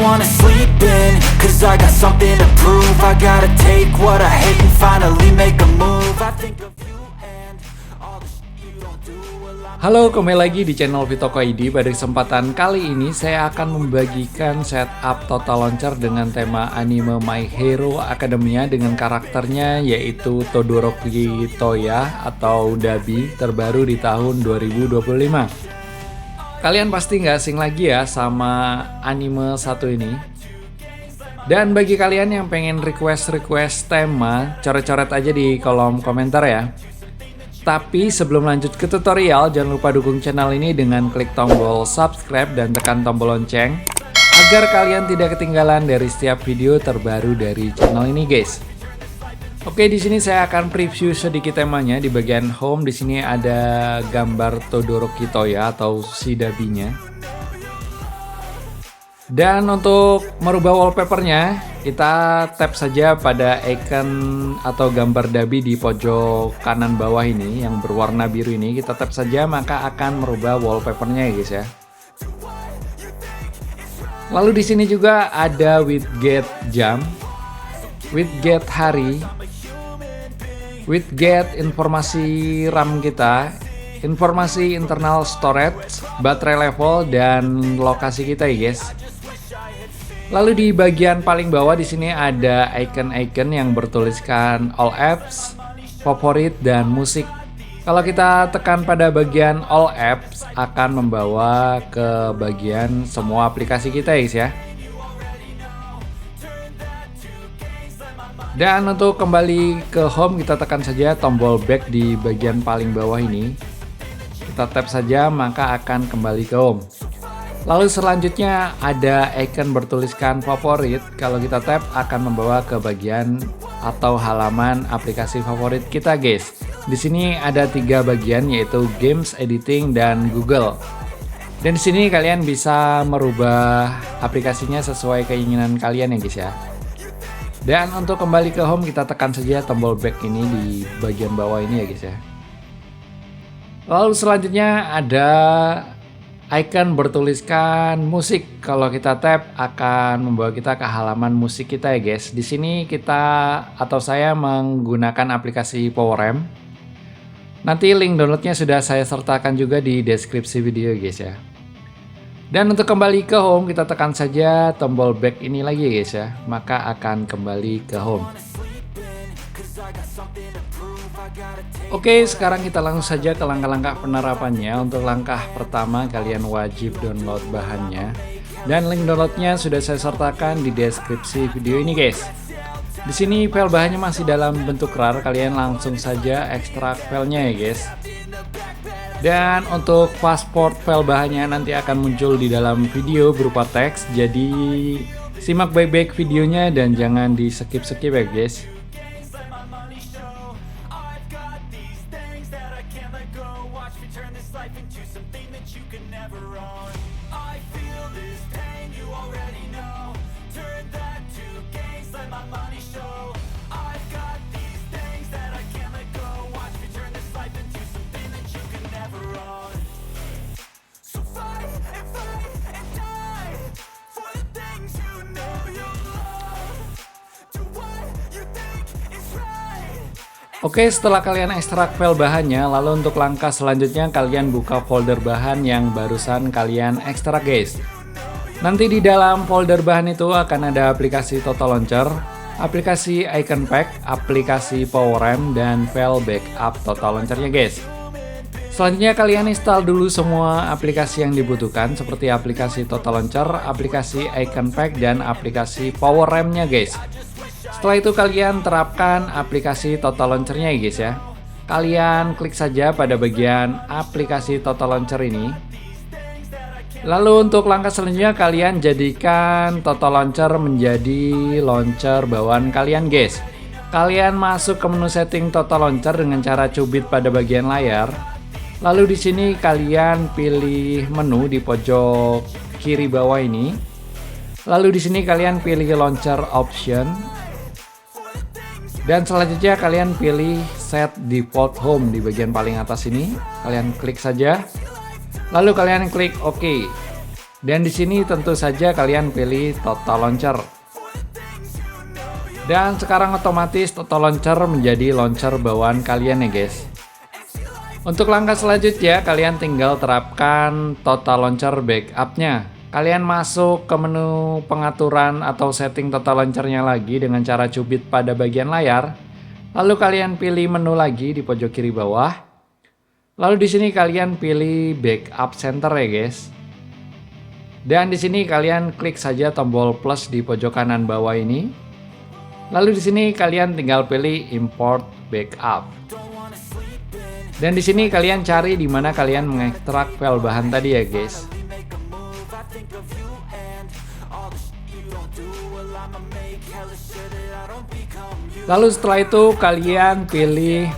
wanna sleep in, cause I got something to prove. I gotta take what I hate and finally make a move. I think of you and all the shit you don't do. Halo, kembali lagi di channel Vitoko ID. Pada kesempatan kali ini saya akan membagikan setup Total Launcher dengan tema anime My Hero Academia dengan karakternya yaitu Todoroki Toya atau Dabi terbaru di tahun 2025. Kalian pasti nggak asing lagi ya sama anime satu ini. Dan bagi kalian yang pengen request tema, coret-coret aja di kolom komentar ya. Tapi sebelum lanjut ke tutorial, jangan lupa dukung channel ini dengan klik tombol subscribe dan tekan tombol lonceng agar kalian tidak ketinggalan dari setiap video terbaru dari channel ini, guys. Oke, di sini saya akan preview sedikit temanya. Di bagian home di sini ada gambar Todoroki Toya atau si Dabinya. Dan untuk merubah wallpapernya, kita tap saja pada icon atau gambar Dabi di pojok kanan bawah ini yang berwarna biru ini. Kita tap saja maka akan merubah wallpapernya ya guys ya. Lalu di sini juga ada widget jam, widget hari, widget informasi RAM kita, informasi internal storage, baterai level, dan lokasi kita ya guys. Lalu di bagian paling bawah di sini ada icon-icon yang bertuliskan all apps, favorit, dan musik. Kalau kita tekan pada bagian all apps akan membawa ke bagian semua aplikasi kita guys ya. Dan untuk kembali ke home kita tekan saja tombol back di bagian paling bawah ini. Kita tap saja maka akan kembali ke home. Lalu selanjutnya ada icon bertuliskan favorit. Kalau kita tap akan membawa ke bagian atau halaman aplikasi favorit kita guys. Di sini ada 3 bagian yaitu games, editing, dan Google. Dan di sini kalian bisa merubah aplikasinya sesuai keinginan kalian ya guys ya. Dan untuk kembali ke home kita tekan saja tombol back ini di bagian bawah ini ya guys ya. Lalu selanjutnya ada icon bertuliskan musik. Kalau kita tap akan membawa kita ke halaman musik kita ya guys. Di sini kita atau saya menggunakan aplikasi PowerAmp. Nanti link downloadnya sudah saya sertakan juga di deskripsi video guys ya. Dan untuk kembali ke home kita tekan saja tombol back ini lagi ya guys ya. Maka akan kembali ke home. Oke, sekarang kita langsung saja ke langkah-langkah penerapannya. Untuk langkah pertama kalian wajib download bahannya. Dan link downloadnya sudah saya sertakan di deskripsi video ini guys. Di sini file bahannya masih dalam bentuk RAR, kalian langsung saja ekstrak filenya ya guys. Dan untuk pasport file bahannya nanti akan muncul di dalam video berupa teks. Jadi simak baik-baik videonya dan jangan di skip-skip ya guys. Oke, setelah kalian ekstrak file bahannya, lalu untuk langkah selanjutnya kalian buka folder bahan yang barusan kalian ekstrak guys. Nanti di dalam folder bahan itu akan ada aplikasi Total Launcher, aplikasi Icon Pack, aplikasi PowerAmp, dan file backup Total Launcher-nya guys. Selanjutnya kalian install dulu semua aplikasi yang dibutuhkan seperti aplikasi Total Launcher, aplikasi Icon Pack, dan aplikasi PowerAmp-nya guys. Setelah itu kalian terapkan aplikasi Total Launcher-nya ya guys ya. Kalian klik saja pada bagian aplikasi Total Launcher ini. Lalu untuk langkah selanjutnya kalian jadikan Total Launcher menjadi launcher bawaan kalian guys. Kalian masuk ke menu setting Total Launcher dengan cara cubit pada bagian layar. Lalu di sini kalian pilih menu di pojok kiri bawah ini. Lalu di sini kalian pilih launcher option. Dan selanjutnya kalian pilih set default home di bagian paling atas ini. Kalian klik saja. Lalu kalian klik OK. Dan di sini tentu saja kalian pilih Total Launcher. Dan sekarang otomatis Total Launcher menjadi launcher bawaan kalian ya guys. Untuk langkah selanjutnya kalian tinggal terapkan Total Launcher backup-nya. Kalian masuk ke menu pengaturan atau setting Total Launcher-nya lagi dengan cara cubit pada bagian layar. Lalu kalian pilih menu lagi di pojok kiri bawah. Lalu di sini kalian pilih Backup Center ya guys. Dan di sini kalian klik saja tombol plus di pojok kanan bawah ini. Lalu di sini kalian tinggal pilih Import Backup. Dan di sini kalian cari di mana kalian mengekstrak file bahan tadi ya guys. Lalu setelah itu kalian pilih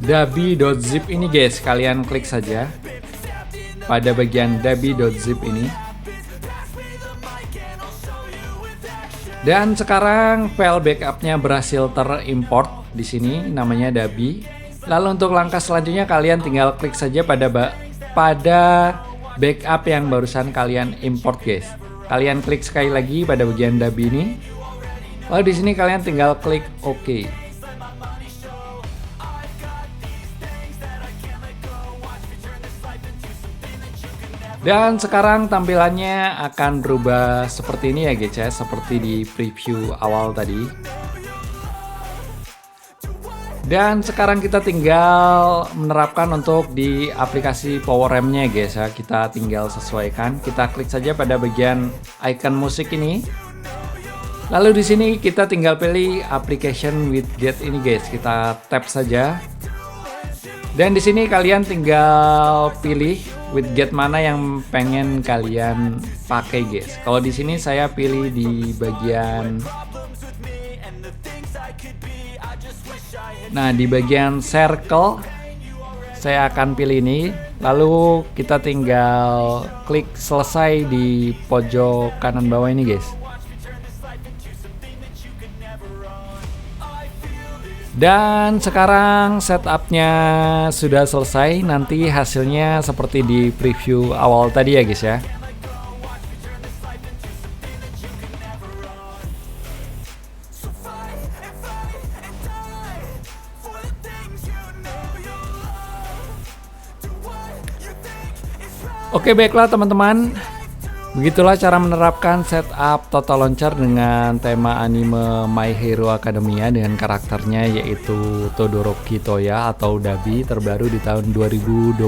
dabi.zip ini guys, kalian klik saja pada bagian dabi.zip ini. Dan sekarang file backupnya berhasil terimport di sini, namanya dabi. Lalu untuk langkah selanjutnya kalian tinggal klik saja pada backup yang barusan kalian import guys. Kalian klik sekali lagi pada bagian dabi ini. Lalu di sini kalian tinggal klik OK. Dan sekarang tampilannya akan berubah seperti ini ya guys ya, seperti di preview awal tadi. Dan sekarang kita tinggal menerapkan untuk di aplikasi PowerAmp-nya guys ya. Kita tinggal sesuaikan. Kita klik saja pada bagian icon musik ini. Lalu di sini kita tinggal pilih application widget ini guys. Kita tap saja. Dan di sini kalian tinggal pilih widget mana yang pengen kalian pakai guys. Kalau di sini saya pilih di bagian di bagian circle saya akan pilih ini. Lalu kita tinggal klik selesai di pojok kanan bawah ini guys. Dan sekarang setupnya sudah selesai. Nanti hasilnya seperti di preview awal tadi ya guys ya. Oke baiklah teman-teman. Begitulah cara menerapkan setup Total Launcher dengan tema anime My Hero Academia dengan karakternya yaitu Todoroki Toya atau Dabi terbaru di tahun 2025.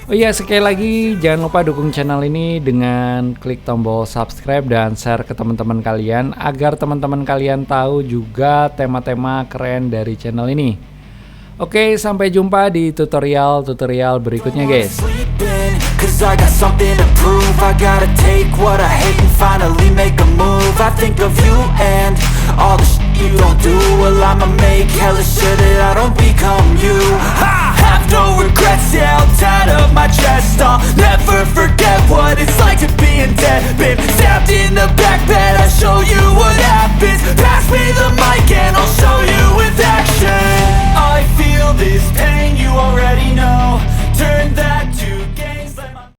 Oh iya, sekali lagi jangan lupa dukung channel ini dengan klik tombol subscribe dan share ke teman-teman kalian agar teman-teman kalian tahu juga tema-tema keren dari channel ini. Oke, sampai jumpa di tutorial berikutnya guys. Cause I got something to prove. I gotta take what I hate and finally make a move. I think of you and all the shit you don't do. Well, I'ma make hella sure that I don't become you. I have no regrets, yeah, I'll tie up my chest